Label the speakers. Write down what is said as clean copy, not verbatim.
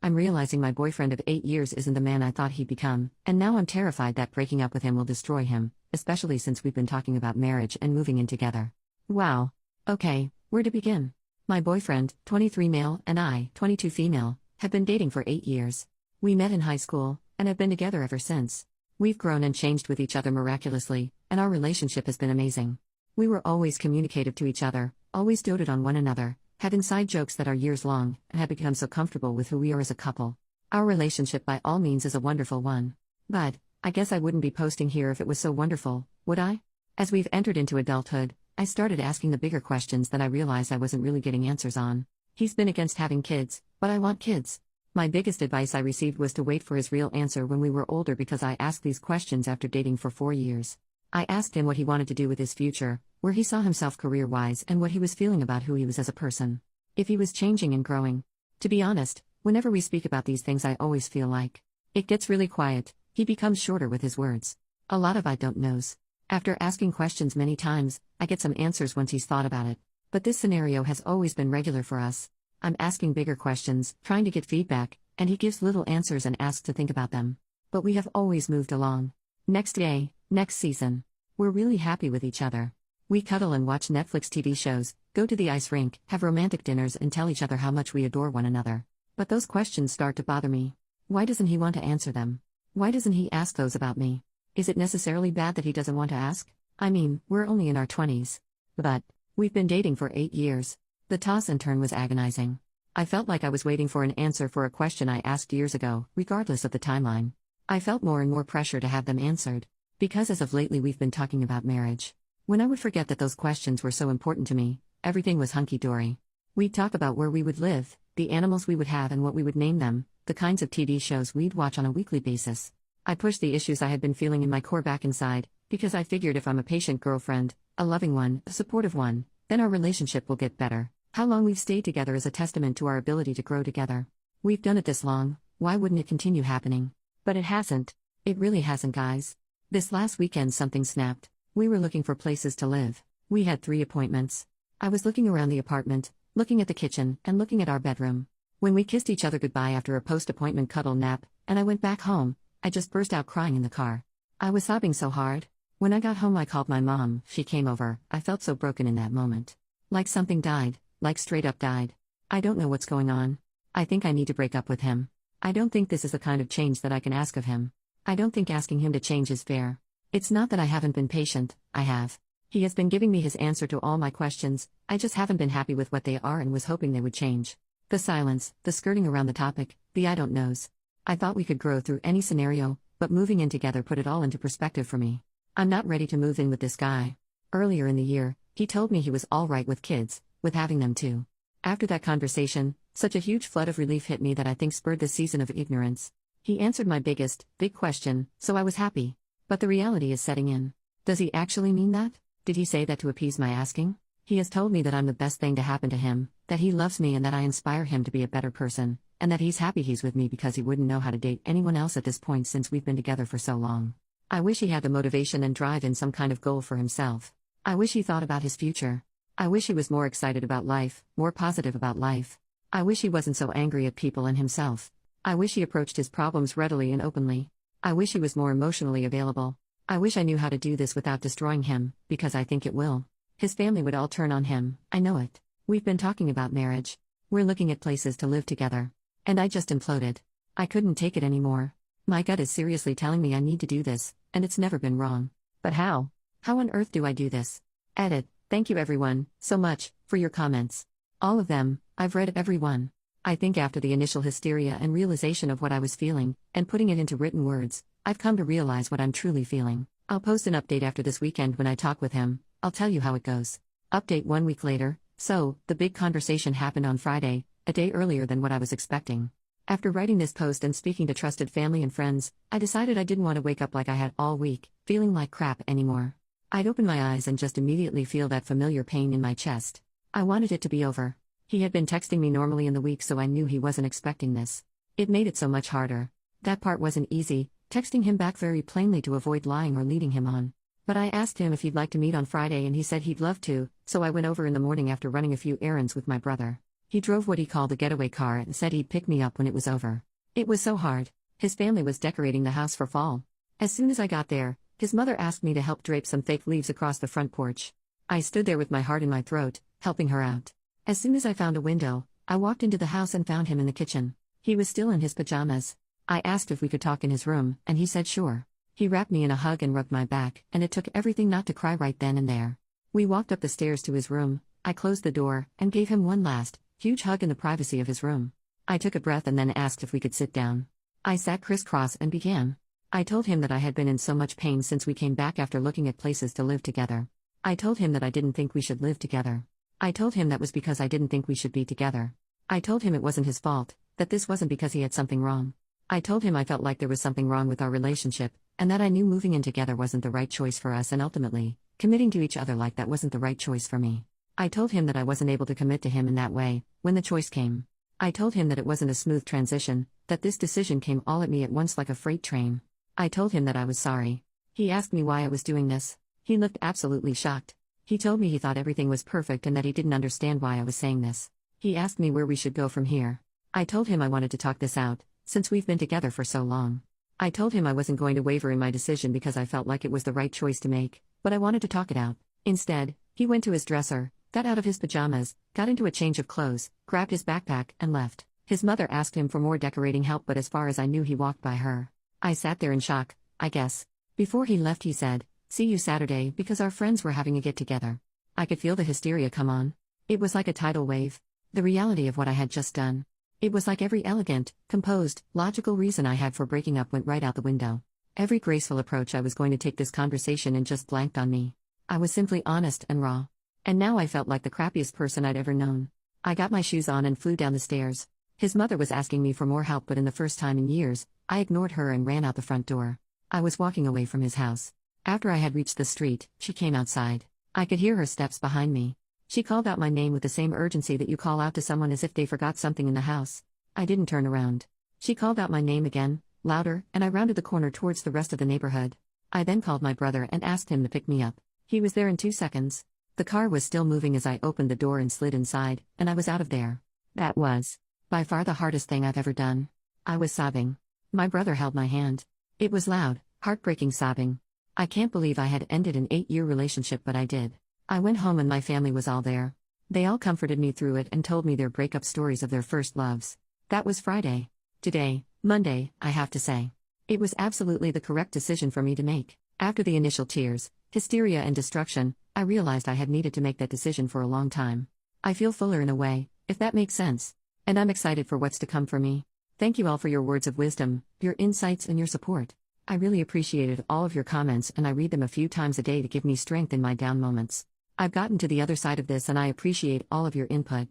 Speaker 1: I'm realizing my boyfriend of 8 years isn't the man I thought he'd become, and now I'm terrified that breaking up with him will destroy him, especially since we've been talking about marriage and moving in together. Wow. Okay, where to begin? My boyfriend, 23 male, and I, 22 female, have been dating for 8 years. We met in high school, and have been together ever since. We've grown and changed with each other miraculously, and our relationship has been amazing. We were always communicative to each other, always doted on one another, had inside jokes that are years long, and had become so comfortable with who we are as a couple. Our relationship by all means is a wonderful one. But, I guess I wouldn't be posting here if it was so wonderful, would I? As we've entered into adulthood, I started asking the bigger questions that I realized I wasn't really getting answers on. He's been against having kids, but I want kids. My biggest advice I received was to wait for his real answer when we were older because I asked these questions after dating for 4 years. I asked him what he wanted to do with his future, where he saw himself career-wise and what he was feeling about who he was as a person. If he was changing and growing. To be honest, whenever we speak about these things I always feel like it gets really quiet, he becomes shorter with his words. A lot of I don't knows. After asking questions many times, I get some answers once he's thought about it. But this scenario has always been regular for us. I'm asking bigger questions, trying to get feedback, and he gives little answers and asks to think about them. But we have always moved along. Next day, next season. We're really happy with each other. We cuddle and watch Netflix TV shows, go to the ice rink, have romantic dinners and tell each other how much we adore one another. But those questions start to bother me. Why doesn't he want to answer them? Why doesn't he ask those about me? Is it necessarily bad that he doesn't want to ask? I mean, we're only in our 20s. But we've been dating for 8 years. The toss and turn was agonizing. I felt like I was waiting for an answer for a question I asked years ago, regardless of the timeline. I felt more and more pressure to have them answered. Because as of lately we've been talking about marriage. When I would forget that those questions were so important to me, everything was hunky-dory. We'd talk about where we would live, the animals we would have and what we would name them, the kinds of TV shows we'd watch on a weekly basis. I pushed the issues I had been feeling in my core back inside, because I figured if I'm a patient girlfriend, a loving one, a supportive one, then our relationship will get better. How long we've stayed together is a testament to our ability to grow together. We've done it this long, why wouldn't it continue happening? But it hasn't. It really hasn't, guys. This last weekend something snapped. We were looking for places to live. We had 3 appointments. I was looking around the apartment, looking at the kitchen, and looking at our bedroom. When we kissed each other goodbye after a post-appointment cuddle nap, and I went back home, I just burst out crying in the car. I was sobbing so hard. When I got home I called my mom, she came over. I felt so broken in that moment. Like something died, like straight up died. I don't know what's going on. I think I need to break up with him. I don't think this is the kind of change that I can ask of him. I don't think asking him to change is fair. It's not that I haven't been patient, I have. He has been giving me his answer to all my questions, I just haven't been happy with what they are and was hoping they would change. The silence, the skirting around the topic, the I don't knows. I thought we could grow through any scenario, but moving in together put it all into perspective for me. I'm not ready to move in with this guy. Earlier in the year, he told me he was alright with kids, with having them too. After that conversation, such a huge flood of relief hit me that I think spurred this season of ignorance. He answered my big question, so I was happy. But the reality is setting in. Does he actually mean that? Did he say that to appease my asking? He has told me that I'm the best thing to happen to him, that he loves me and that I inspire him to be a better person, and that he's happy he's with me because he wouldn't know how to date anyone else at this point since we've been together for so long. I wish he had the motivation and drive in some kind of goal for himself. I wish he thought about his future. I wish he was more excited about life, more positive about life. I wish he wasn't so angry at people and himself. I wish he approached his problems readily and openly. I wish he was more emotionally available. I wish I knew how to do this without destroying him, because I think it will. His family would all turn on him, I know it. We've been talking about marriage. We're looking at places to live together. And I just imploded. I couldn't take it anymore. My gut is seriously telling me I need to do this, and it's never been wrong. But how? How on earth do I do this? Edit. Thank you everyone, so much, for your comments. All of them, I've read every one. I think after the initial hysteria and realization of what I was feeling, and putting it into written words, I've come to realize what I'm truly feeling. I'll post an update after this weekend when I talk with him. I'll tell you how it goes. Update 1 week later. So, the big conversation happened on Friday, a day earlier than what I was expecting. After writing this post and speaking to trusted family and friends, I decided I didn't want to wake up like I had all week, feeling like crap anymore. I'd open my eyes and just immediately feel that familiar pain in my chest. I wanted it to be over. He had been texting me normally in the week, so I knew he wasn't expecting this. It made it so much harder. That part wasn't easy, texting him back very plainly to avoid lying or leading him on. But I asked him if he'd like to meet on Friday and he said he'd love to, so I went over in the morning after running a few errands with my brother. He drove what he called a getaway car and said he'd pick me up when it was over. It was so hard. His family was decorating the house for fall. As soon as I got there, his mother asked me to help drape some fake leaves across the front porch. I stood there with my heart in my throat, helping her out. As soon as I found a window, I walked into the house and found him in the kitchen. He was still in his pajamas. I asked if we could talk in his room, and he said sure. He wrapped me in a hug and rubbed my back, and it took everything not to cry right then and there. We walked up the stairs to his room. I closed the door, and gave him one last, huge hug in the privacy of his room. I took a breath and then asked if we could sit down. I sat crisscross and began. I told him that I had been in so much pain since we came back after looking at places to live together. I told him that I didn't think we should live together. I told him that was because I didn't think we should be together. I told him it wasn't his fault, that this wasn't because he had something wrong. I told him I felt like there was something wrong with our relationship, and that I knew moving in together wasn't the right choice for us, and ultimately, committing to each other like that wasn't the right choice for me. I told him that I wasn't able to commit to him in that way, when the choice came. I told him that it wasn't a smooth transition, that this decision came all at me at once like a freight train. I told him that I was sorry. He asked me why I was doing this. He looked absolutely shocked. He told me he thought everything was perfect and that he didn't understand why I was saying this. He asked me where we should go from here. I told him I wanted to talk this out, since we've been together for so long. I told him I wasn't going to waver in my decision because I felt like it was the right choice to make, but I wanted to talk it out. Instead, he went to his dresser, got out of his pajamas, got into a change of clothes, grabbed his backpack, and left. His mother asked him for more decorating help, but as far as I knew, he walked by her. I sat there in shock, I guess. Before he left, he said, "See you Saturday," because our friends were having a get-together. I could feel the hysteria come on. It was like a tidal wave. The reality of what I had just done. It was like every elegant, composed, logical reason I had for breaking up went right out the window. Every graceful approach I was going to take this conversation and just blanked on me. I was simply honest and raw. And now I felt like the crappiest person I'd ever known. I got my shoes on and flew down the stairs. His mother was asking me for more help, but in the first time in years, I ignored her and ran out the front door. I was walking away from his house. After I had reached the street, she came outside. I could hear her steps behind me. She called out my name with the same urgency that you call out to someone as if they forgot something in the house. I didn't turn around. She called out my name again, louder, and I rounded the corner towards the rest of the neighborhood. I then called my brother and asked him to pick me up. He was there in 2 seconds. The car was still moving as I opened the door and slid inside, and I was out of there. That was, by far, the hardest thing I've ever done. I was sobbing. My brother held my hand. It was loud, heartbreaking sobbing. I can't believe I had ended an 8-year relationship, but I did. I went home and my family was all there. They all comforted me through it and told me their breakup stories of their first loves. That was Friday. Today, Monday, I have to say. It was absolutely the correct decision for me to make. After the initial tears, hysteria and destruction, I realized I had needed to make that decision for a long time. I feel fuller in a way, if that makes sense. And I'm excited for what's to come for me. Thank you all for your words of wisdom, your insights, and your support. I really appreciated all of your comments, and I read them a few times a day to give me strength in my down moments. I've gotten to the other side of this and I appreciate all of your input.